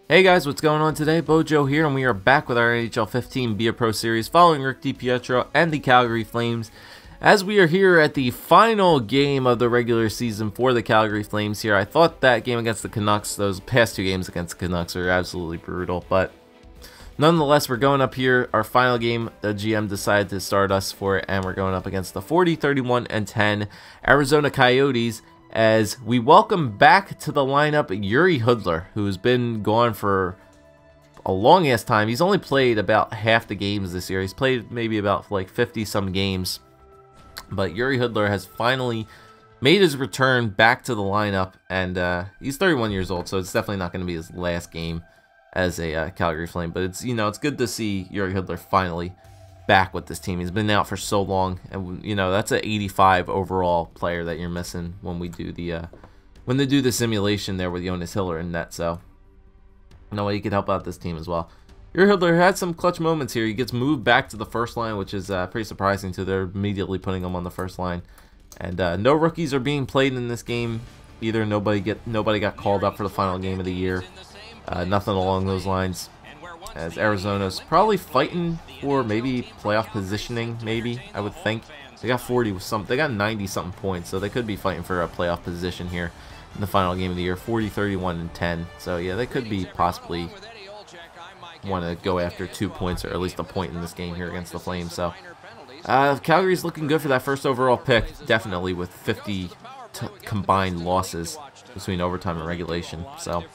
Hey guys, what's going on today? Bojo here, and we are back with our NHL 15 Be a Pro series following Rick DiPietro and the Calgary Flames. As we are here at the final game of the regular season for the Calgary Flames here, I thought that game against the Canucks, those past two games against the Canucks, were absolutely brutal, but nonetheless, we're going up here. Our final game, the GM decided to start us for it, and we're going up against the 40, 31, and 10 Arizona Coyotes, as we welcome back to the lineup Jiri Hudler, who's been gone for a long ass time. He's only played about half the games this year. He's played maybe about like 50 some games, but Jiri Hudler has finally made his return back to the lineup, and he's 31 years old, so it's definitely not going to be his last game as a Calgary Flame. But it's it's good to see Jiri Hudler finally back with this team. He's been out for so long, and that's an 85 overall player that you're missing when we do the when they do the simulation there with Jonas Hiller in net. So no way he could help out this team as well. Jiri Hudler had some clutch moments here. He gets moved back to the first line, which is pretty surprising. So they're immediately putting him on the first line, and no rookies are being played in this game either. Nobody got called up for the final game of the year. Nothing along those lines, as Arizona's probably fighting for maybe playoff positioning. Maybe, I would think. They got 90 something points, so they could be fighting for a playoff position here in the final game of the year. 40, 31, and 10. So yeah, they could be possibly want to go after 2 points, or at least a point in this game here against the Flames. So Calgary's looking good for that first overall pick, definitely, with 50 combined losses between overtime and regulation. So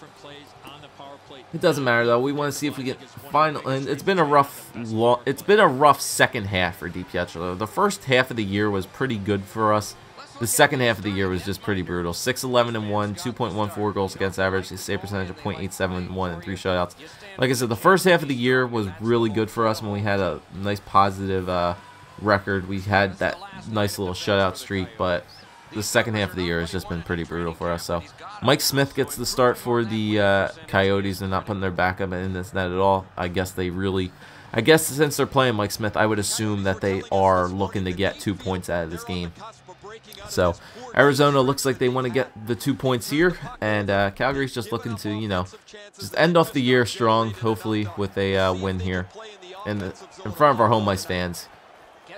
it doesn't matter though. We want to see if we get final. And it's been a rough second half for DiPietro. The first half of the year was pretty good for us. The second half of the year was just pretty brutal. 6-11-1, 2.14 goals against average, a save percentage of .871, and 3 shutouts. Like I said, the first half of the year was really good for us when we had a nice positive record. We had that nice little shutout streak, but the second half of the year has just been pretty brutal for us. So Mike Smith gets the start for the Coyotes. They're not putting their backup in this net at all. I guess since they're playing Mike Smith, I would assume that they are looking to get 2 points out of this game. So Arizona looks like they want to get the 2 points here, and Calgary's just looking to just end off the year strong, hopefully with a win here in front of our home ice fans.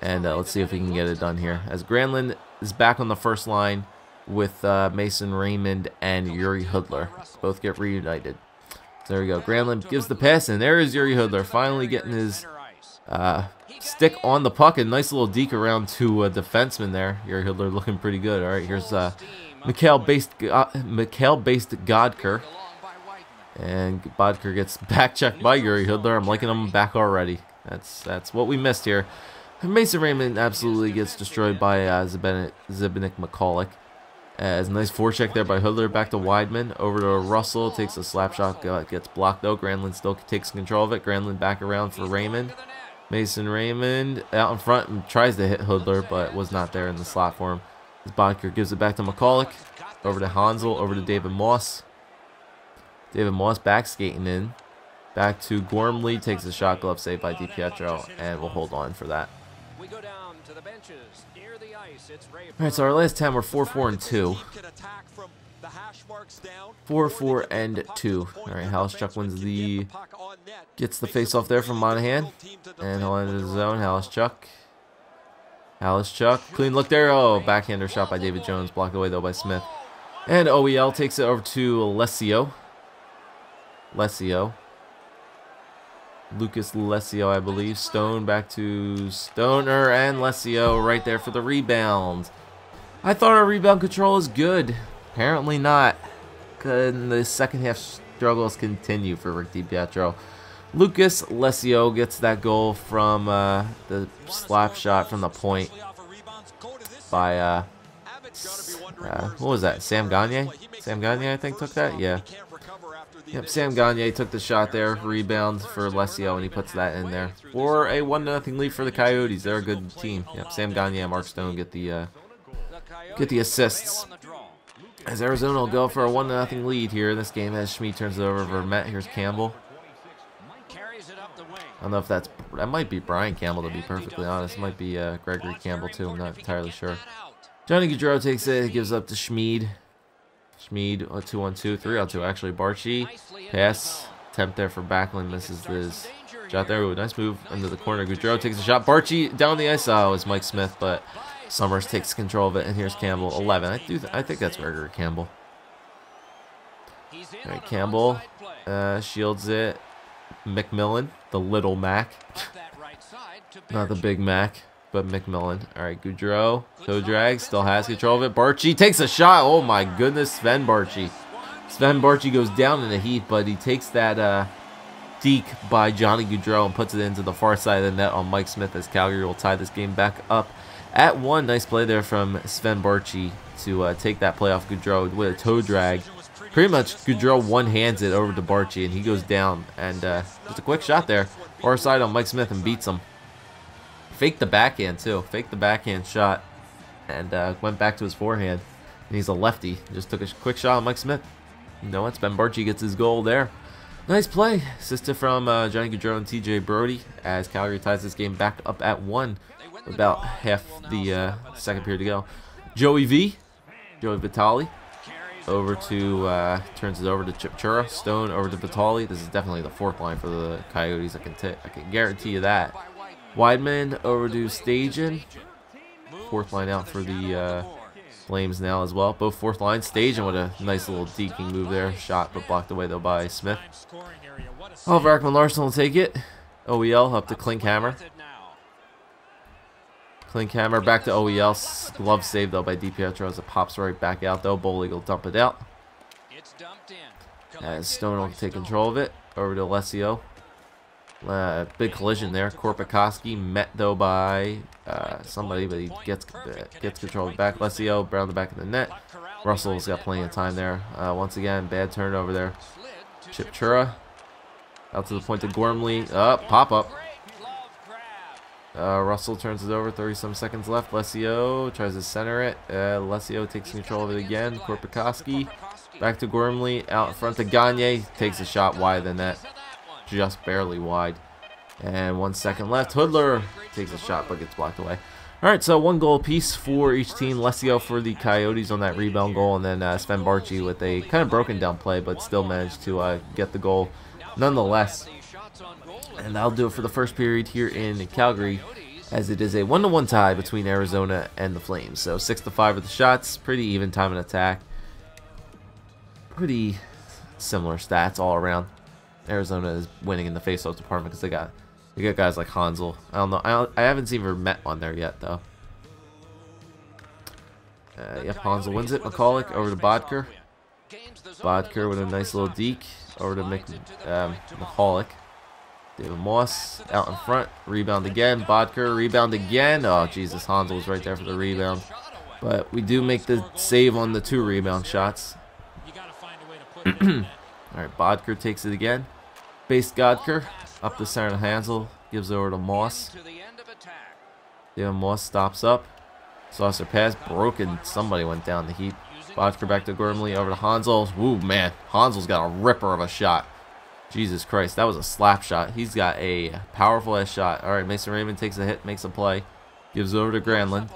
And let's see if we can get it done here, as Granlund is back on the first line with Mason Raymond and Jiri Hudler. Both get reunited. So there we go. Granlund gives the pass, and there is Jiri Hudler finally getting his stick on the puck. A nice little deke around to a defenseman there. Jiri Hudler looking pretty good. All right, here's Mikhail-based Godker. And Bodker gets back checked by Jiri Hudler. I'm liking him back already. That's what we missed here. Mason Raymond absolutely gets destroyed by Zbigniew McCulloch. As a nice forecheck there by Hudler, back to Weidman, over to Russell, takes a slap shot, gets blocked though. Granlund still takes control of it. Granlund back around for Raymond. Mason Raymond out in front and tries to hit Hudler, but was not there in the slot for him. As Bodker gives it back to McCulloch, over to Hansel, over to David Moss. David Moss back skating in. Back to Gormley, takes a shot, glove save by DiPietro, and we'll hold on for that. Alright, so our last 10 were 4-4-2. 4-4-2. Alright, Halischuk gets the face off there from Monahan. And he'll enter the zone. Halischuk. Clean look there. Oh, backhander shot by David Jones. Blocked away though by Smith. And OEL takes it over to Lesio. Lucas Lesio, I believe. Stone back to Stoner, and Lesio right there for the rebound. I thought our rebound control was good. Apparently not. The second half struggles continue for Rick DiPietro. Lucas Lesio gets that goal from the slap shot from the point by what was that? Sam Gagne? Sam Gagne, I think, took that. Yeah. Yep, Sam Gagne took the shot there, rebound for Lesio, and he puts that in there for a 1-0 lead for the Coyotes. They're a good team. Yep, Sam Gagne and Mark Stone get the assists. As Arizona will go for a 1-0 lead here in this game, as Schmid turns it over for Vermette. Here's Campbell. I don't know if that might be Brian Campbell, to be perfectly honest. It might be Gregory Campbell too. I'm not entirely sure. Johnny Gaudreau takes it. He gives up to Schmid. Schmid, 2-on-2, 3-on-2 actually. Barchi, pass attempt there for Backlund, misses this shot there. Ooh, nice move into the corner. Goudreau takes a shot. Barchi down the ice. Oh, it's Mike Smith, but Summers takes control of it, and here's Campbell. 11. I think that's Gregory Campbell. All right, Campbell shields it. McMillan, the little Mac. Not the big Mac, but McMillan. All right, Goudreau, toe drag, still has control of it. Barchi takes a shot. Oh my goodness, Sven Barchi. Sven Barchi goes down in the heat, but he takes that deke by Johnny Goudreau and puts it into the far side of the net on Mike Smith, as Calgary will tie this game back up at 1. Nice play there from Sven Barchi to take that play off Goudreau with a toe drag. Pretty much Goudreau one-hands it over to Barchi, and he goes down. And just a quick shot there, far side on Mike Smith, and beats him. Faked the backhand too. Faked the backhand shot, and went back to his forehand. And he's a lefty. Just took a quick shot on Mike Smith. You know what? Sven Barchi gets his goal there. Nice play. Assisted from Johnny Goudreau and TJ Brody, as Calgary ties this game back up at 1. About half the second period to go. Joey Vitale. Over to, turns it over to Chipchura. Stone over to Vitale. This is definitely the fourth line for the Coyotes. I can guarantee you that. Weidman over to Stajan. Fourth line out for the Flames now as well. Both fourth line. Stajan with a nice little deking move there. Shot, but blocked away though by Smith. Oliver Ekman-Larsson will take it. OEL up to Klinkhammer. Klinkhammer back to OEL. Glove save though by DiPietro as it pops right back out though. Bowling will dump it out. As Stone will take control of it. Over to Alessio. Big collision there. Korpikoski met though by somebody, but he gets control of it back. Alessio around the back of the net. Russell's got plenty of time there. Once again, bad turnover there. Chipchura out to the point to Gormley. Pop up. Russell turns it over, 30-some seconds left. Alessio tries to center it. Alessio takes control of it again. Korpikoski back to Gormley, out in front to Gagne. Takes a shot wide of the net, just barely wide. And 1 second left. Hoodler takes a shot but gets blocked away. Alright, so 1 goal apiece for each team. Alessio for the Coyotes on that rebound goal, and then Sven Barchi with a kind of broken down play, but still managed to get the goal nonetheless. And that'll do it for the first period here in Calgary, as it is a 1-1 tie between Arizona and the Flames. So 6-5 with the shots. Pretty even time in attack. Pretty similar stats all around. Arizona is winning in the faceoff department because they got guys like Hansel. I don't know. I haven't seen Vermette on there yet though. Yep, Hansel wins it. McCulloch over to Bodker. Bodker with a nice little deke over to McCulloch. David Moss out in front. Rebound again. Bodker rebound again. Oh, Jesus. Hansel was right there for the rebound. But we do make the save on the 2 rebound shots. Alright, Bodker takes it again. Base Godker. Up the center to Hansel. Gives over to Moss. David Moss stops up. Saucer pass. Broken. Somebody went down the heat. Bodker back to Gormley. Over to Hansel. Ooh, man. Hansel's got a ripper of a shot. Jesus Christ, that was a slap shot. He's got a powerful ass shot. All right, Mason Raymond takes a hit, makes a play. Gives it over to Granlund.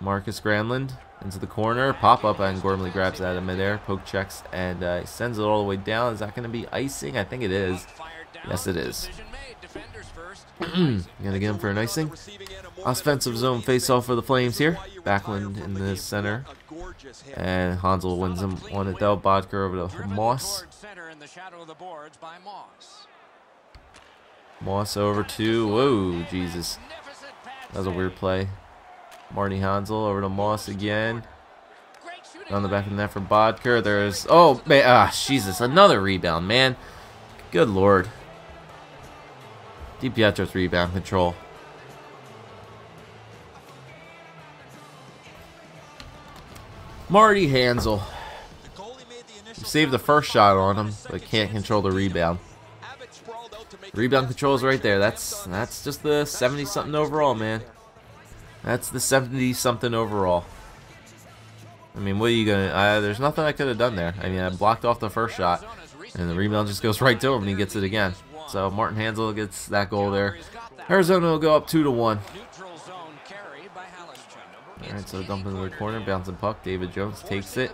Marcus Granlund into the corner. Pop up, and Gormley grabs it out of midair. Poke checks, and he sends it all the way down. Is that going to be icing? I think it is. Yes, it is. Going to get him for an icing. Offensive zone face-off for the Flames here. Backlund in the center. And Hansel wins him on it though. Bodker over to Moss. Moss over to... Whoa, Jesus. That was a weird play. Marty Hansel over to Moss again. On the back of the net for Bodker. There's... Oh, man. Jesus. Another rebound, man. Good Lord. DiPietro's rebound control. Marty Hansel. Saved the first shot on him, but can't control the rebound. Rebound control is right there. That's just the 70-something overall, man. That's the 70-something overall. I mean, what are you gonna... there's nothing I could have done there. I mean, I blocked off the first shot, and the rebound just goes right to him, and he gets it again. So Martin Hansel gets that goal there. Arizona will go up 2-1. Alright, so dump into the corner, bouncing puck. David Jones takes it.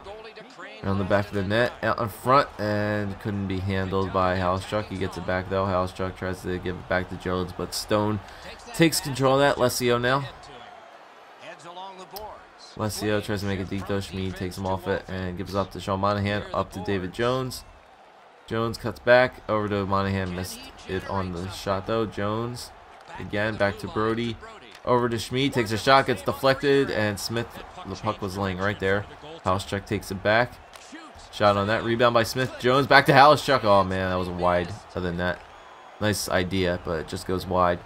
Around the back of the net, out in front, and couldn't be handled by Halstruck. He gets it back though. Halstruck tries to give it back to Jones, but Stone takes control of that. Lesio now. Lesio tries to make a deep though. Schmid takes him off it and gives it up to Sean Monahan. Up to David Jones. Jones cuts back over to Monahan. Missed it on the shot though. Jones again back to Brody. Over to Schmid. Takes a shot. Gets deflected. And Smith, the puck was laying right there. Halstruck takes it back. Shot on that. Rebound by Smith. Jones back to Halstruck. Oh man, that was wide of the net. Nice idea, but it just goes wide.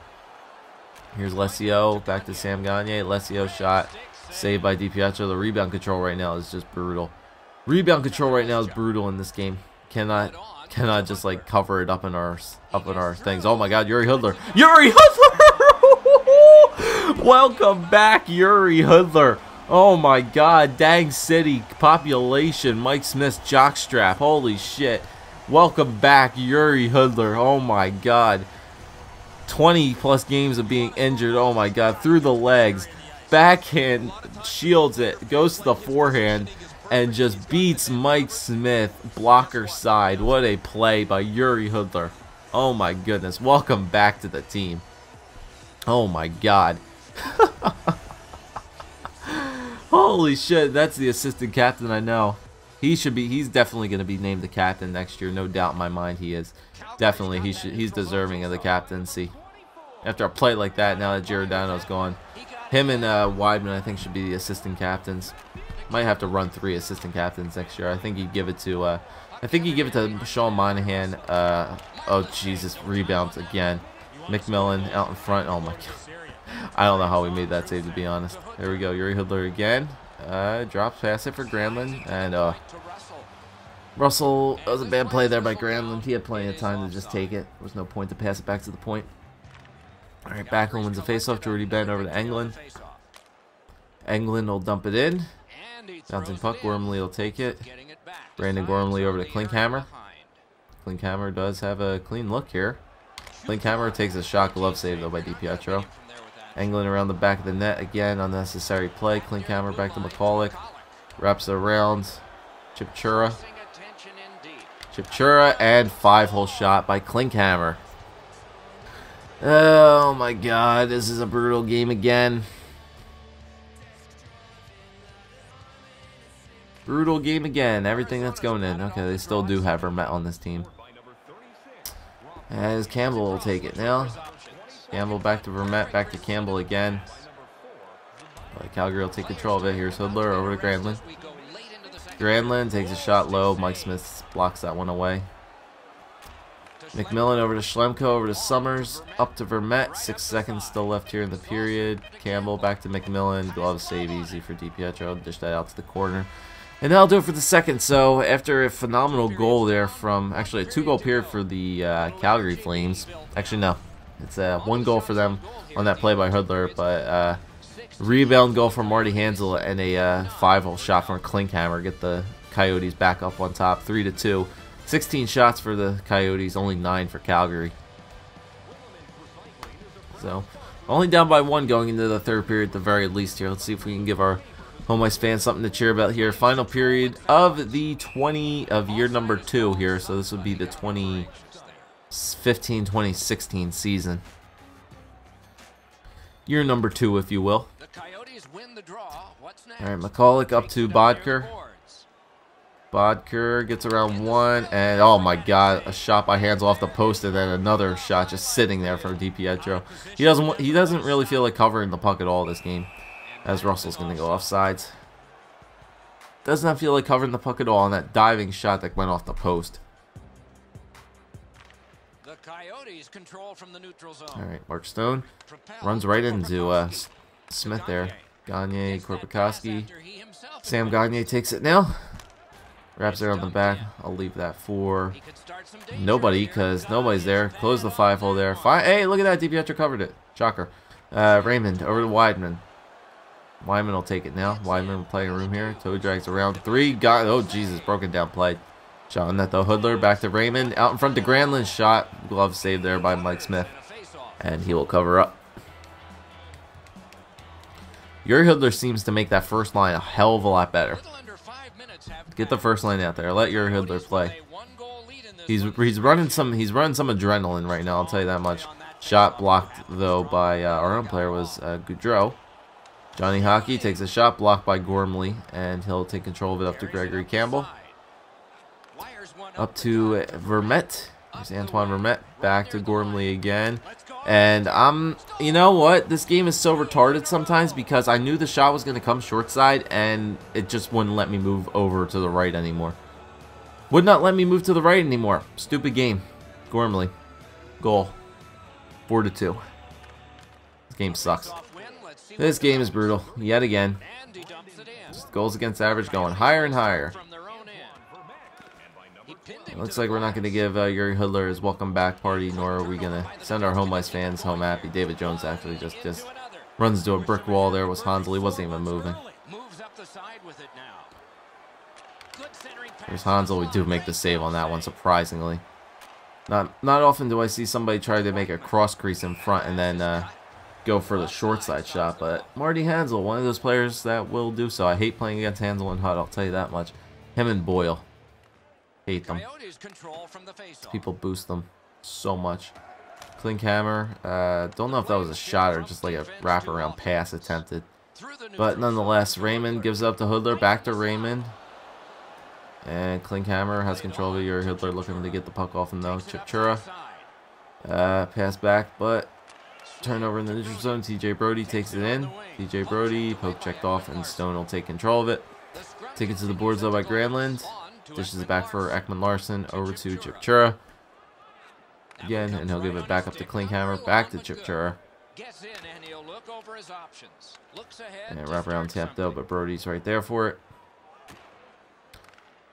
Here's Lesio. Back to Sam Gagner. Lesio shot. Saved by DiPietro. The rebound control right now is just brutal. Rebound control right now is brutal in this game. Cannot just like cover it up in our things. Oh my God, Yuri Hudler. Yuri Hudler! Welcome back, Yuri Hudler. Oh my God, Dang City population. Mike Smith's jockstrap. Holy shit. Welcome back, Yuri Hudler. Oh my God. 20 plus games of being injured. Oh my God. Through the legs. Backhand shields it. Goes to the forehand. And just beats Mike Smith. Blocker side. What a play by Yuri Hudler. Oh my goodness. Welcome back to the team. Oh my God. Holy shit, that's the assistant captain. I know. He's definitely going to be named the captain next year. No doubt in my mind he is. Definitely, he's deserving of the captaincy. After a play like that, now that Giordano's gone. Him and Weidman, I think, should be the assistant captains. Might have to run 3 assistant captains next year. I think he'd give it to Sean Monahan. Oh, Jesus, rebounds again. McMillan out in front. Oh, my God. I don't know how we made that save, to be honest. There we go. Yuri Hudler again. Drops past it for Granlund. And Russell, that was a bad play there by Granlund. He had plenty of time to just take it. There was no point to pass it back to the point. All right, Backlund wins the faceoff. Jordy Ben over to Englund. Englund will dump it in. Bouncing puck. Gormley will take it. Brandon Gormley over to Klinkhammer. Klinkhammer does have a clean look here. Klinkhammer takes a shot. Glove save, though, by DiPietro. Englund around the back of the net. Again, unnecessary play. Klinkhammer back to McCulloch. Wraps it around. Chipchura. Chipchura and 5-hole shot by Klinkhammer. Oh my God, this is a brutal game again. Brutal game again. Everything that's going in. Okay, they still do have Vermette on this team. As Campbell will take it now. Campbell back to Vermette, back to Campbell again. Calgary will take control of it. Here's Hudler over to Granlund. Granlund takes a shot low. Mike Smith blocks that one away. McMillan over to Schlemko, over to Summers, up to Vermette. 6 seconds still left here in the period. Campbell back to McMillan. Glove save easy for DiPietro. Dish that out to the corner. And that'll do it for the second. So after a phenomenal goal there from, actually a 2-goal period for the Calgary Flames. Actually, no. It's a 1 goal for them on that play by Hudler. But rebound goal from Marty Hansel and a 5-hole shot from Klinkhammer. Get the Coyotes back up on top. 3-2. 16 shots for the Coyotes. Only 9 for Calgary. So only down by 1 going into the third period at the very least here. Let's see if we can give our home ice fans something to cheer about here. Final period of the year number 2 here. So this would be the 2015-2016 season. Year number 2, if you will. All right, McCulloch up to Bodker. Bodker gets around 1, and oh my God, a shot by Hansel off the post, and then another shot just sitting there from DiPietro. He doesn't really feel like covering the puck at all this game, as Russell's going to go offsides. Does not feel like covering the puck at all on that diving shot that went off the post. The Coyotes control from the neutral zone. All right, Mark Stone runs right into Smith there. Gagner, Korpikoski. Sam Gagner takes it now. Wraps it around the back. I'll leave that for nobody because nobody's there. Close the 5-hole there. Hey, look at that. DiPietro covered it. Shocker. Raymond over to Weidman. Weidman will take it now. Weidman will play a room here. Toe drags around 3. Oh, Jesus. Broken down play. Shot on that though. Hudler back to Raymond. Out in front to Granlund. Shot. Glove saved there by Mike Smith. And he will cover up. Yuri Hudler seems to make that first line a hell of a lot better. Get the first line out there. Let your Hidler play. He's running some adrenaline right now. I'll tell you that much. Shot blocked though by our own player was Goudreau. Johnny Hockey takes a shot blocked by Gormley, and he'll take control of it up to Gregory Campbell. Up to Vermette. There's Antoine Vermette. Back to Gormley again. And you know what? This game is so retarded sometimes because I knew the shot was going to come short side, and it just wouldn't let me move over to the right anymore. Would not let me move to the right anymore. Stupid game. Gormley. Goal. 4-2. This game sucks. This game is brutal. Yet again. Just goals against average going higher and higher. It looks like we're not going to give Yuri Hidler his welcome back party, nor are we going to send our home ice fans home happy. David Jones actually just runs into a brick wall there. Was Hansel. He wasn't even moving. There's Hansel. We do make the save on that one, surprisingly. Not often do I see somebody try to make a cross crease in front and then go for the short side shot, but Marty Hansel, one of those players that will do so. I hate playing against Hansel and Hutt, I'll tell you that much. Him and Boyle. Hate them. People boost them so much. Klinkhammer, don't know if that was a shot or just like a wraparound pass attempted. But nonetheless, Raymond gives it up to Hidler, back to Raymond. And Klinkhammer has control of your Hidler, looking to get the puck off him though. Chipchura. Pass back, but turnover in the neutral zone. TJ Brody takes it in. TJ Brody, poke checked off, and Stone will take control of it. Take it to the boards though by Granlund. Dishes it back for Ekman Larson, over to Chipchura. Again, and he'll give it back up to Klinkhammer, back to Chipchura. And wrap around tap though, but Brody's right there for it.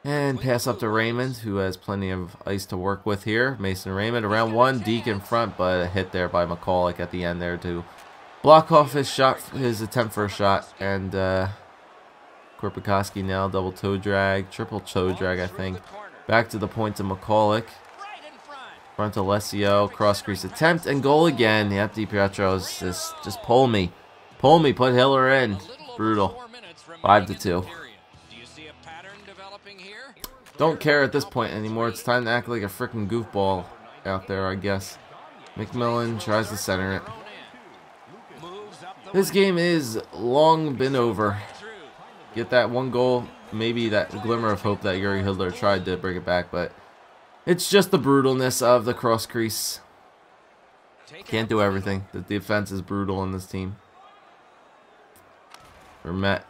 And pass up to Raymond, who has plenty of ice to work with here. Mason Raymond around one, Deke in front, but a hit there by McCulloch at the end there to block off his shot, his attempt for a shot. And Korpikoski now double toe drag, triple toe drag, I think. Back to the point to McCulloch. Front to Alessio, cross crease attempt and goal again. Yep, DiPietro just pull me, put Hiller in. Brutal. 5-2. Don't care at this point anymore. It's time to act like a freaking goofball out there, I guess. McMillan tries to center it. This game is long been over. Get that one goal, maybe that glimmer of hope that Yuri Hidler tried to bring it back, but it's just the brutalness of the cross crease. Can't do everything. The defense is brutal in this team. Vermette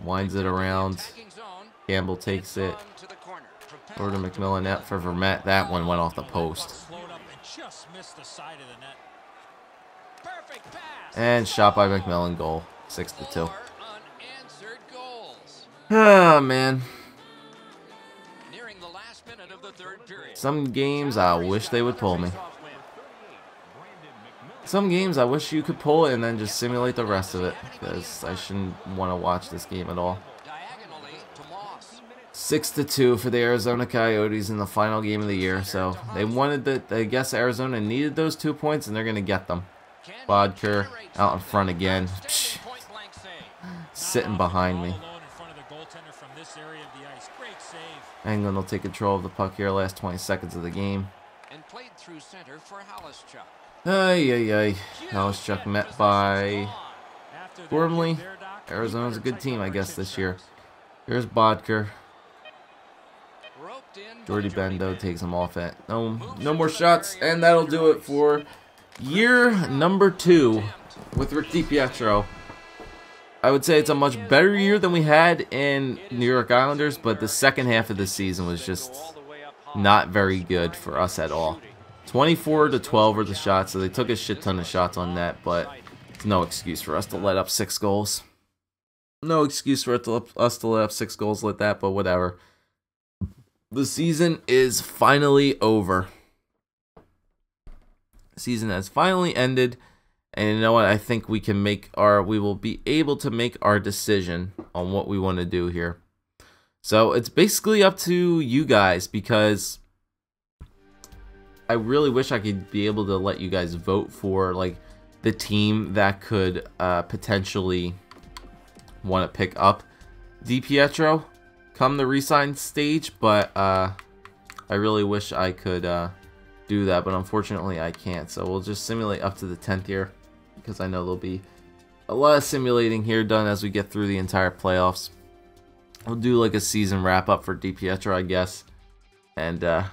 winds it around. Campbell takes it. Over to McMillan out for Vermette. That one went off the post. And shot by McMillan, goal. 6-2. Ah, man. Some games I wish they would pull me. Some games I wish you could pull it and then just simulate the rest of it, because I shouldn't want to watch this game at all. 6-2 for the Arizona Coyotes in the final game of the year. So they wanted that. I guess Arizona needed those 2 points, and they're going to get them. Bodker out in front again. Psh, sitting behind me. Englund will take control of the puck here. Last 20 seconds of the game. Ay. Halischuk met by Gormley. Arizona's a good team, I guess, this year. Here's Bodker. Jordy Bendo takes him off at no more shots, and that'll do it for year number 2 with Rick DiPietro. I would say it's a much better year than we had in New York Islanders, but the second half of the season was just not very good for us at all. 24-12 were the shots, so they took a shit ton of shots on net, but it's no excuse for us to let up 6 goals. No excuse for us to let up 6 goals like that, but whatever. The season is finally over. The season has finally ended, and you know what? I think we will be able to make our decision on what we want to do here. So it's basically up to you guys, because I really wish I could be able to let you guys vote for like the team that could potentially want to pick up DiPietro. come the re-sign stage, but I really wish I could do that, but unfortunately I can't. So we'll just simulate up to the 10th here, because I know there'll be a lot of simulating here done as we get through the entire playoffs. We'll do like a season wrap up for DiPietro, I guess, and as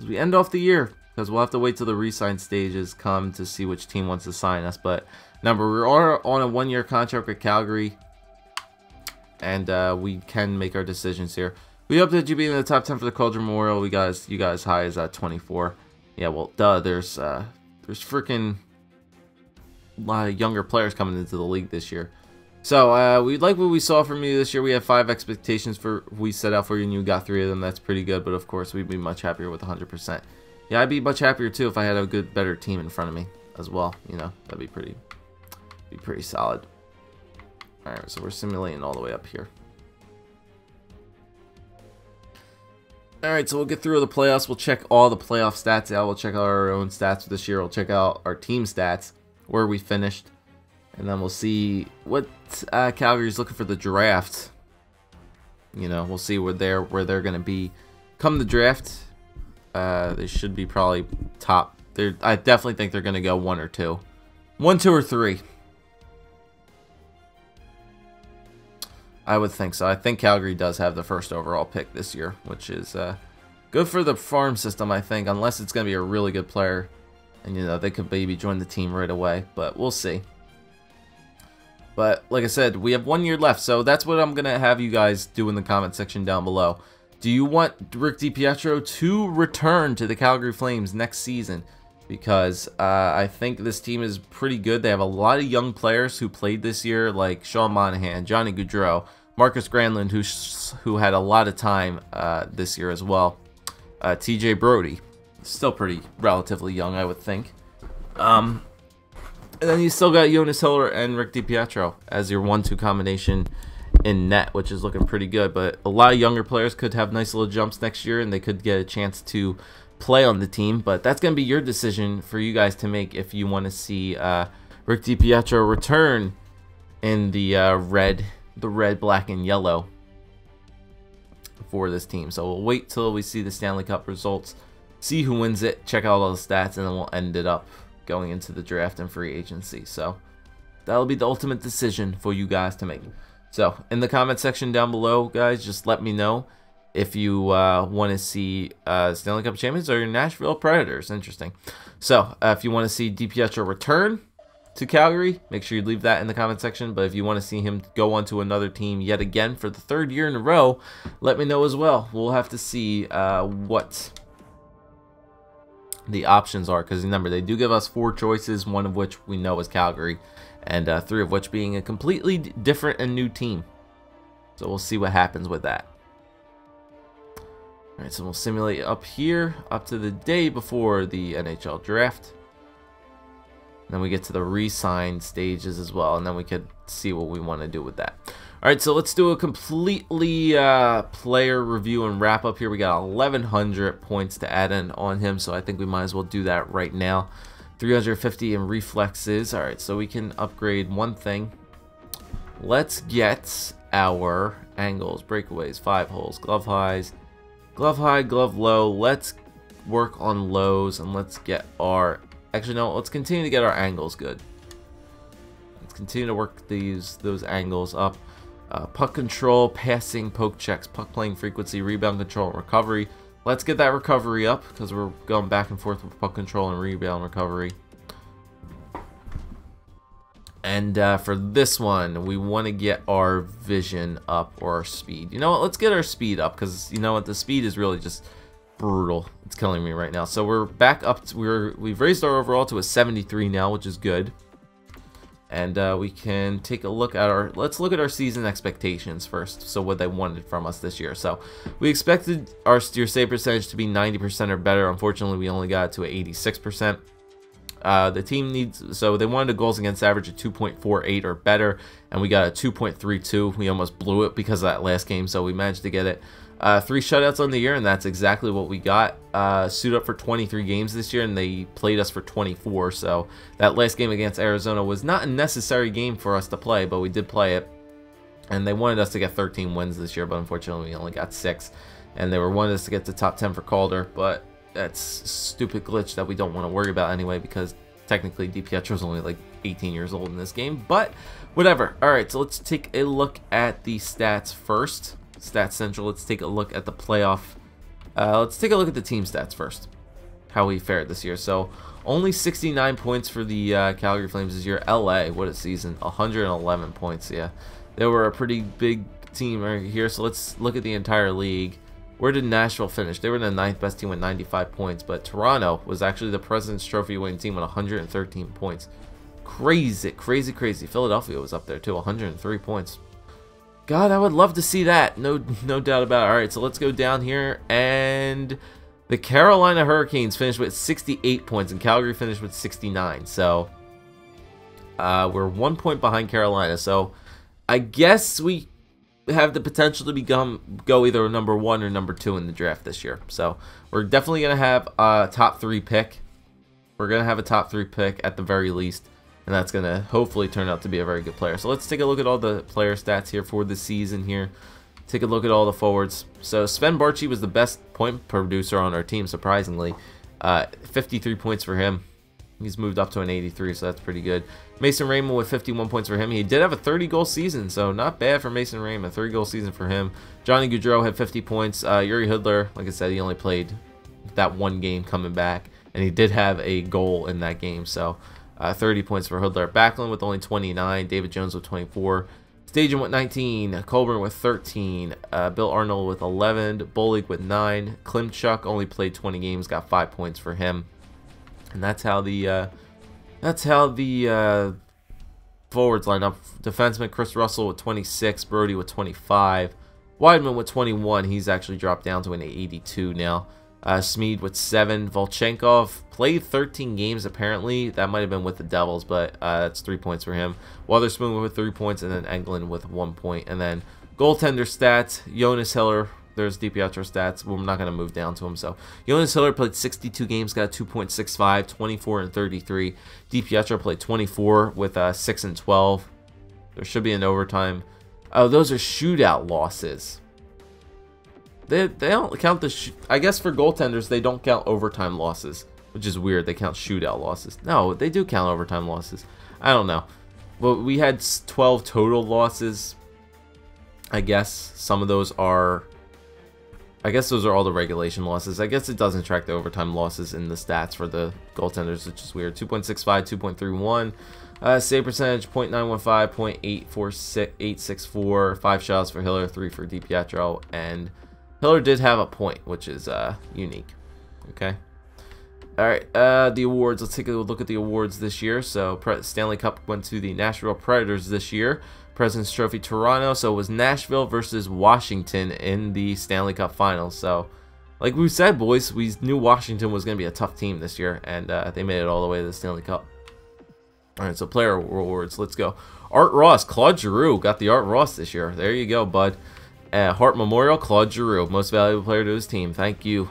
we end off the year, because we'll have to wait till the re-sign stages come to see which team wants to sign us. But remember, we're on a 1-year contract with Calgary, and we can make our decisions here. We hope that you be in the top 10 for the Calder Memorial. You guys high as at 24. Yeah, well, duh. There's freaking a lot of younger players coming into the league this year. So we like what we saw from you this year. We have 5 expectations we set out for you, and you got 3 of them. That's pretty good. But of course, we'd be much happier with 100%. Yeah, I'd be much happier too if I had a better team in front of me as well. You know, that'd be pretty solid. All right, so we're simulating all the way up here. All right, so we'll get through the playoffs. We'll check all the playoff stats out. We'll check out our own stats for this year. We'll check out our team stats, where we finished. And then we'll see what Calgary's looking for the draft. You know, we'll see where they're going to be come the draft. They should be probably top. I definitely think they're going to go 1 or 2. 1, 2, or 3. I would think so. I think Calgary does have the first overall pick this year, which is good for the farm system, I think, unless it's going to be a really good player. And, you know, they could maybe join the team right away, but we'll see. But like I said, we have 1 year left, so that's what I'm going to have you guys do in the comment section down below. Do you want Rick DiPietro to return to the Calgary Flames next season? Because I think this team is pretty good. They have a lot of young players who played this year, like Sean Monahan, Johnny Gaudreau, Marcus Granlund, who had a lot of time this year as well. TJ Brody, still pretty relatively young, I would think. And then you still got Jonas Hiller and Rick DiPietro as your 1-2 combination in net, which is looking pretty good. But a lot of younger players could have nice little jumps next year, and they could get a chance to play on the team. But that's going to be your decision for you guys to make if you want to see Rick DiPietro return in the red, black, and yellow for this team. So we'll wait till we see the Stanley Cup results, see who wins it, check out all the stats, and then we'll end it up going into the draft and free agency. So that'll be the ultimate decision for you guys to make. So in the comment section down below, guys, just let me know if you want to see Stanley Cup champions or your Nashville Predators. Interesting. So if you want to see DiPietro return to Calgary, make sure you leave that in the comment section. But if you want to see him go on to another team yet again for the 3rd year in a row, let me know as well. We'll have to see what the options are, because remember, they do give us 4 choices, 1 of which we know is Calgary, and 3 of which being a completely different and new team. So we'll see what happens with that. Alright, so we'll simulate up here, up to the day before the NHL draft. And then we get to the re-sign stages as well, and then we could see what we want to do with that. Alright, so let's do a completely player review and wrap up here. We got 1,100 points to add in on him, so I think we might as well do that right now. 350 in reflexes. Alright, so we can upgrade one thing. Let's get our angles, breakaways, 5 holes, glove highs, glove high, glove low. Let's work on lows, and let's get our... Actually, no, let's continue to get our angles good. Let's continue to work those angles up. Puck control, passing, poke checks, puck playing frequency, rebound control, and recovery. Let's get that recovery up, because we're going back and forth with puck control and rebound recovery. And for this one, we want to get our vision up, or our speed. You know what? Let's get our speed up, because you know what? The speed is really just brutal. It's killing me right now. So we're back up. We've raised our overall to a 73 now, which is good. And we can take a look at let's look at our season expectations first. So what they wanted from us this year. So we expected our steer save percentage to be 90% or better. Unfortunately, we only got it to 86%. The team needs, so they wanted a goals against average of 2.48 or better, and we got a 2.32. We almost blew it because of that last game, so we managed to get it. 3 shutouts on the year, and that's exactly what we got. Suit up for 23 games this year, and they played us for 24. So that last game against Arizona was not a necessary game for us to play, but we did play it. And they wanted us to get 13 wins this year, but unfortunately we only got 6. And they wanted us to get to top 10 for Calder, but that's a stupid glitch that we don't want to worry about anyway, because technically DiPietro is only like 18 years old in this game, but whatever. Alright, so let's take a look at the stats first. Stats Central, let's take a look at the playoff. Let's take a look at the team stats first. How we fared this year. So, only 69 points for the Calgary Flames this year. LA, what a season. 111 points, yeah. They were a pretty big team right here, so let's look at the entire league. Where did Nashville finish? They were the 9th best team with 95 points, but Toronto was actually the President's Trophy winning team with 113 points. Crazy, crazy, crazy. Philadelphia was up there too, 103 points. God, I would love to see that. No doubt about it. All right, so let's go down here, and the Carolina Hurricanes finished with 68 points, and Calgary finished with 69. So we're 1 point behind Carolina. So I guess we have the potential to go either number 1 or number 2 in the draft this year. So we're definitely gonna have a top 3 pick. We're gonna have a top 3 pick at the very least, and that's gonna hopefully turn out to be a very good player. So let's take a look at all the player stats here for the season here. Take a look at all the forwards. So Sven Barchi was the best point producer on our team, surprisingly. 53 points for him. He's moved up to an 83, so that's pretty good. Mason Raymond with 51 points for him. He did have a 30-goal season, so not bad for Mason Raymond. 30-goal season for him. Johnny Gaudreau had 50 points. Yuri Hudler, like I said, he only played that one game coming back, and he did have a goal in that game, so 30 points for Hudler. Backlund with only 29. David Jones with 24. Stajan with 19. Colburn with 13. Bill Arnold with 11. Bolig with 9. Klimchuk only played 20 games, got 5 points for him. And that's how the forwards line up. Defenseman Chris Russell with 26, Brody with 25, Weidman with 21. He's actually dropped down to an 82 now. Smead with 7. Volchenkov played 13 games apparently. That might have been with the Devils, but that's 3 points for him. Wotherspoon with 3 points, and then Englund with 1 point. And then goaltender stats, Jonas Hiller. There's DiPietro stats. We're not going to move down to him. So Jonas Hiller played 62 games, got 2.65, 24 and 33. DiPietro played 24 with 6 and 12. There should be an overtime. Oh, those are shootout losses. They don't count I guess for goaltenders they don't count overtime losses, which is weird. They count shootout losses. No, they do count overtime losses. I don't know. Well, we had 12 total losses. I guess some of those are. I guess those are all the regulation losses. I guess it doesn't track the overtime losses in the stats for the goaltenders, which is weird. 2.65, 2.31. Save percentage, .915, .864. 5 shots for Hiller, 3 for DiPietro. And Hiller did have a point, which is unique. Okay. Alright, the awards. Let's take a look at the awards this year. So Stanley Cup went to the Nashville Predators this year. President's Trophy Toronto, so it was Nashville versus Washington in the Stanley Cup Finals. So, like we said, boys, we knew Washington was going to be a tough team this year, and they made it all the way to the Stanley Cup. Alright, so player awards, let's go. Art Ross, Claude Giroux got the Art Ross this year. There you go, bud. Hart Memorial, Claude Giroux, most valuable player to his team. Thank you.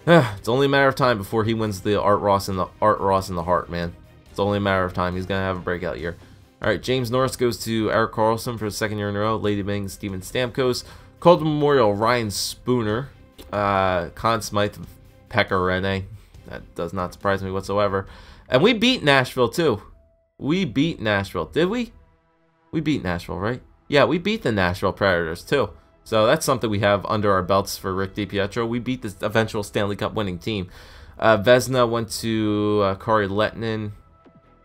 It's only a matter of time before he wins the Art Ross in the Hart, man. It's only a matter of time. He's going to have a breakout year. Alright, James Norris goes to Eric Carlson for the 2nd year in a row. Lady Bing, Steven Stamkos. Calder Memorial, Ryan Spooner. Conn Smythe, Pekka Rene. That does not surprise me whatsoever. And we beat Nashville, too. We beat Nashville. Did we? We beat Nashville, right? Yeah, we beat the Nashville Predators, too. So that's something we have under our belts for Rick DiPietro. We beat the eventual Stanley Cup winning team. Vezina went to Kari Lettinen.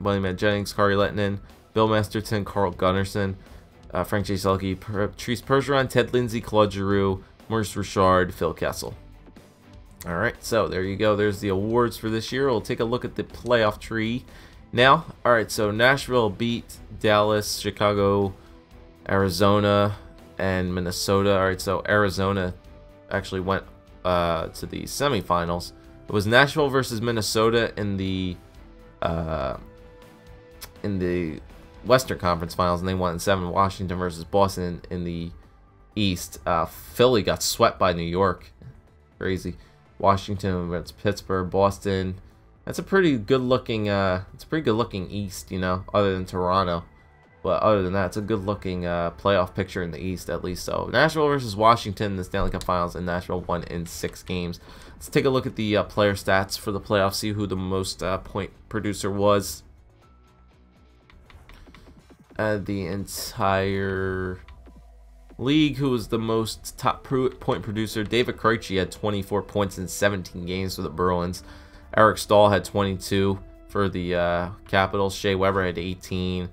William Jennings, Kari Lettinen. Bill Masterton, Carl Gunnarsson, Frank J. Selke, Patrice Bergeron, Ted Lindsay, Claude Giroux, Maurice Richard, Phil Kessel. Alright, so there you go. There's the awards for this year. We'll take a look at the playoff tree now. Alright, so Nashville beat Dallas, Chicago, Arizona, and Minnesota. Alright, so Arizona actually went to the semifinals. It was Nashville versus Minnesota in the Western Conference Finals, and they won in 7. Washington versus Boston in the East. Philly got swept by New York. Crazy. Washington versus Pittsburgh. Boston. That's a pretty good looking. It's a pretty good looking East, you know, other than Toronto. But other than that, it's a good-looking playoff picture in the East, at least. So Nashville versus Washington in the Stanley Cup Finals, and Nashville won in 6 games. Let's take a look at the player stats for the playoffs, see who the most point producer was. The entire league, who was the most top point producer. David Krejci had 24 points in 17 games for the Bruins. Eric Staal had 22 for the Capitals. Shea Weber had 18.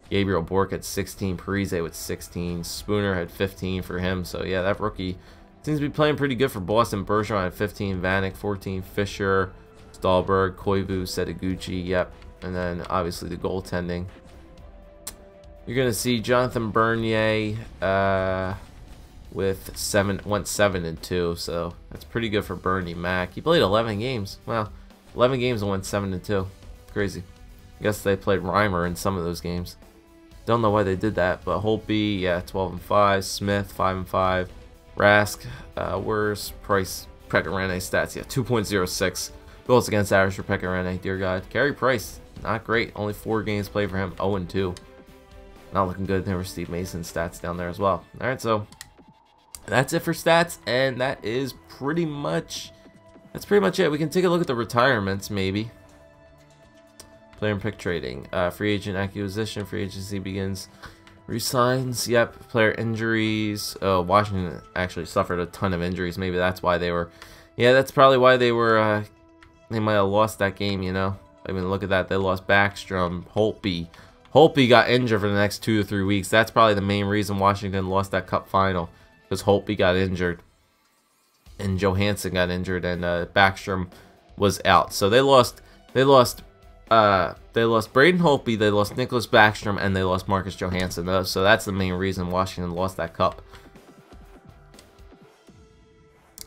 Gabriel Bork had 16. Parise with 16. Spooner had 15 for him. So yeah, that rookie seems to be playing pretty good for Boston. Bergeron had 15. Vanek 14. Fisher, Stahlberg, Koivu, Setaguchi. Yep. And then obviously the goaltending. You're gonna see Jonathan Bernier with 7-2, so that's pretty good for Bernie Mac. He played 11 games. Well, 11 games and went 7-2. Crazy. I guess they played Reimer in some of those games. Don't know why they did that, but Holtby, yeah, 12-5. Smith, 5-5. Rask, where's Price? Pekka stats, yeah, 2.06 goals against average for Pekka. Dear God, Carey Price, not great. Only 4 games played for him, 0-2. Not looking good. There were Steve Mason stats down there as well. All right, so that's it for stats, and that is pretty much it. We can take a look at the retirements, maybe. Player and pick trading, free agent acquisition, free agency begins. Resigns, yep. Player injuries. Oh, Washington actually suffered a ton of injuries. Maybe that's why they were. Yeah, that's probably why they were. They might have lost that game. You know. I mean, look at that. They lost Backstrom, Holtby. Holtby got injured for the next 2 to 3 weeks. That's probably the main reason Washington lost that Cup final, because Holtby got injured, and Johansson got injured, and Backstrom was out. So they lost Braden Holtby, they lost Nicholas Backstrom, and they lost Marcus Johansson. So that's the main reason Washington lost that Cup.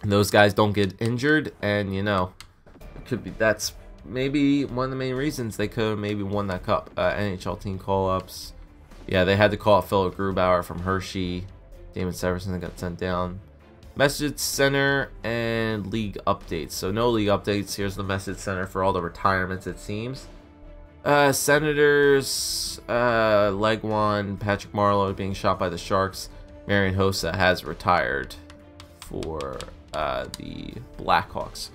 And those guys don't get injured, and you know, it could be that's maybe one of the main reasons they could have maybe won that Cup. NHL team call-ups. Yeah, they had to call up Philip Grubauer from Hershey. Damon Severson got sent down. Message Center and league updates. So no league updates. Here's the Message Center for all the retirements, it seems. Senators, Legwan, Patrick Marleau being shot by the Sharks. Marian Hossa has retired for the Blackhawks.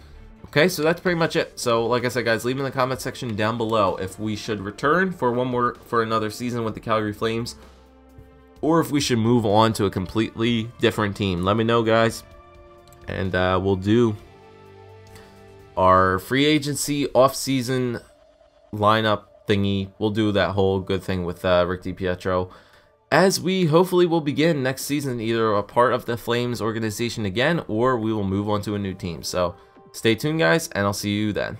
Okay, so that's pretty much it. So, like I said, guys, leave in the comment section down below if we should return for another season with the Calgary Flames, or if we should move on to a completely different team. Let me know, guys, and we'll do our free agency off-season lineup thingy. We'll do that whole good thing with Rick DiPietro, as we hopefully will begin next season either a part of the Flames organization again, or we will move on to a new team. So stay tuned, guys, and I'll see you then.